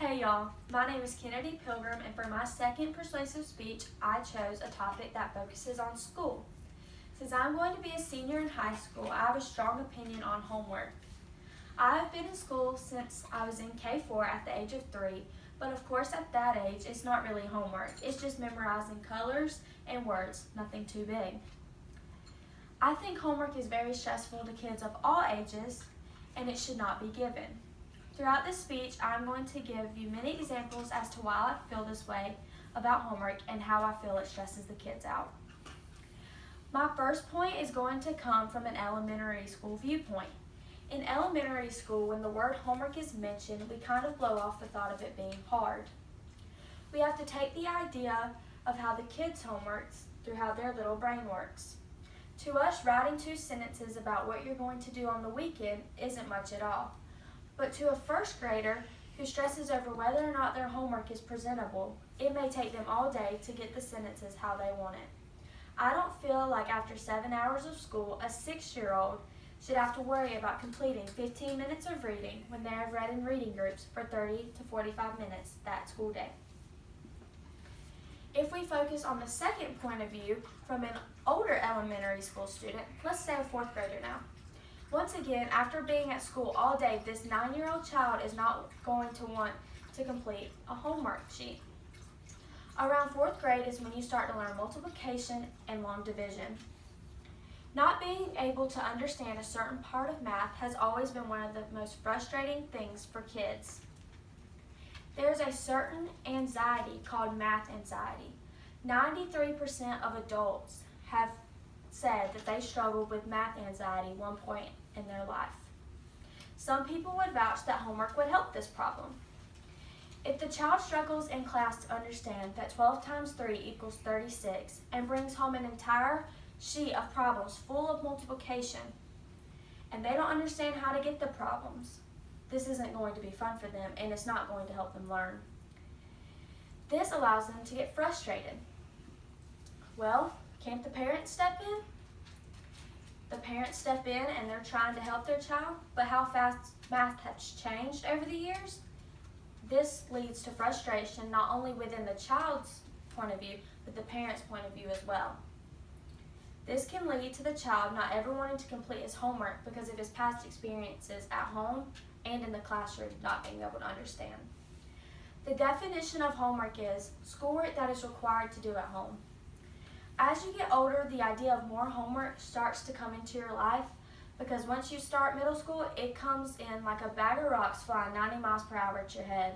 Hey y'all, my name is Kennedy Pilgrim, and for my second persuasive speech, I chose a topic that focuses on school. Since I'm going to be a senior in high school, I have a strong opinion on homework. I have been in school since I was in K4 at the age of 3, but of course at that age, it's not really homework. It's just memorizing colors and words, nothing too big. I think homework is very stressful to kids of all ages, and it should not be given. Throughout this speech, I'm going to give you many examples as to why I feel this way about homework and how I feel it stresses the kids out. My first point is going to come from an elementary school viewpoint. In elementary school, when the word homework is mentioned, we kind of blow off the thought of it being hard. We have to take the idea of how the kids' homework through how their little brain works. To us, writing 2 sentences about what you're going to do on the weekend isn't much at all. But to a first grader who stresses over whether or not their homework is presentable, it may take them all day to get the sentences how they want it. I don't feel like after 7 hours of school, a 6-year-old should have to worry about completing 15 minutes of reading when they have read in reading groups for 30 to 45 minutes that school day. If we focus on the second point of view from an older elementary school student, let's say a 4th grader now. Once again, after being at school all day, this 9-year-old child is not going to want to complete a homework sheet. Around 4th grade is when you start to learn multiplication and long division. Not being able to understand a certain part of math has always been one of the most frustrating things for kids. There's a certain anxiety called math anxiety. 93% of adults have said that they struggled with math anxiety at one point in their life. Some people would vouch that homework would help this problem. If the child struggles in class to understand that 12 times 3 equals 36 and brings home an entire sheet of problems full of multiplication, and they don't understand how to get the problems, this isn't going to be fun for them, and it's not going to help them learn. This allows them to get frustrated. Well, can't the parents step in? The parents step in and they're trying to help their child, but how fast math has changed over the years, this leads to frustration not only within the child's point of view, but the parent's point of view as well. This can lead to the child not ever wanting to complete his homework because of his past experiences at home and in the classroom not being able to understand. The definition of homework is schoolwork that is required to do at home. As you get older, the idea of more homework starts to come into your life because once you start middle school, it comes in like a bag of rocks flying 90 miles per hour at your head.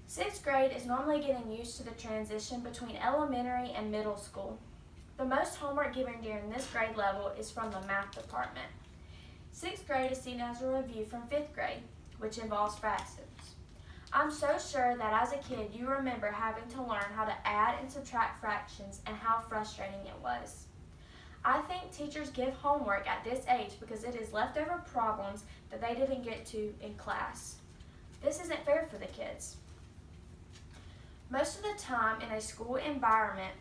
6th grade is normally getting used to the transition between elementary and middle school. The most homework given during this grade level is from the math department. 6th grade is seen as a review from 5th grade, which involves fractions. I'm so sure that as a kid you remember having to learn how to add and subtract fractions and how frustrating it was. I think teachers give homework at this age because it is leftover problems that they didn't get to in class. This isn't fair for the kids. Most of the time in a school environment,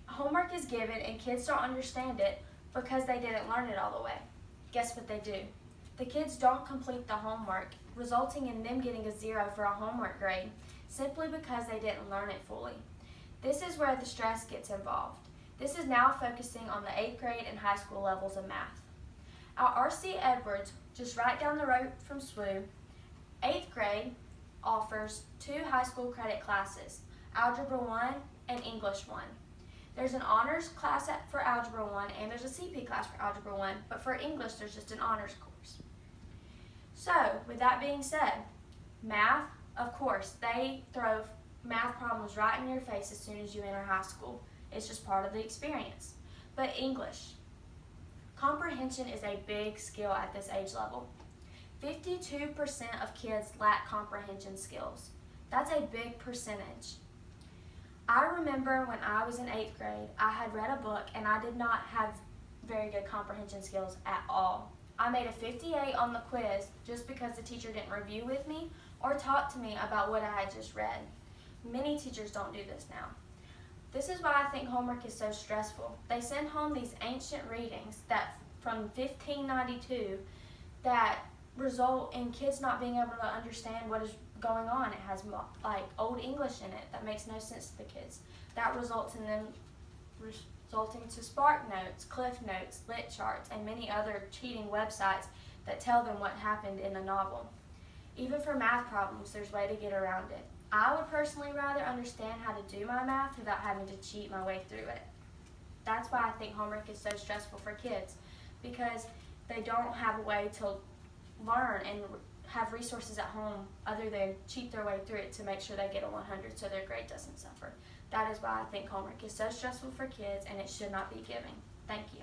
homework is given and kids don't understand it because they didn't learn it all the way. Guess what they do? The kids don't complete the homework, resulting in them getting a 0 for a homework grade simply because they didn't learn it fully. This is where the stress gets involved. This is now focusing on the 8th grade and high school levels of math. At R.C. Edwards, just right down the road from SWU, 8th grade offers 2 high school credit classes, Algebra 1 and English 1. There's an honors class for Algebra 1 and there's a CP class for Algebra 1, but for English there's just an honors course. So, with that being said, math, of course, they throw math problems right in your face as soon as you enter high school. It's just part of the experience. But English, comprehension is a big skill at this age level. 52% of kids lack comprehension skills. That's a big percentage. I remember when I was in 8th grade, I had read a book and I did not have very good comprehension skills at all. I made a 58 on the quiz just because the teacher didn't review with me or talk to me about what I had just read. Many teachers don't do this now. This is why I think homework is so stressful. They send home these ancient readings that from 1592 that result in kids not being able to understand what is going on. It has like old English in it that makes no sense to the kids. That results in them resulting to Spark Notes, Cliff Notes, Lit Charts, and many other cheating websites that tell them what happened in the novel. Even for math problems, there's a way to get around it. I would personally rather understand how to do my math without having to cheat my way through it. That's why I think homework is so stressful for kids, because they don't have a way to learn and have resources at home other than cheat their way through it to make sure they get a 100 so their grade doesn't suffer. That is why I think homework is so stressful for kids and it should not be given. Thank you.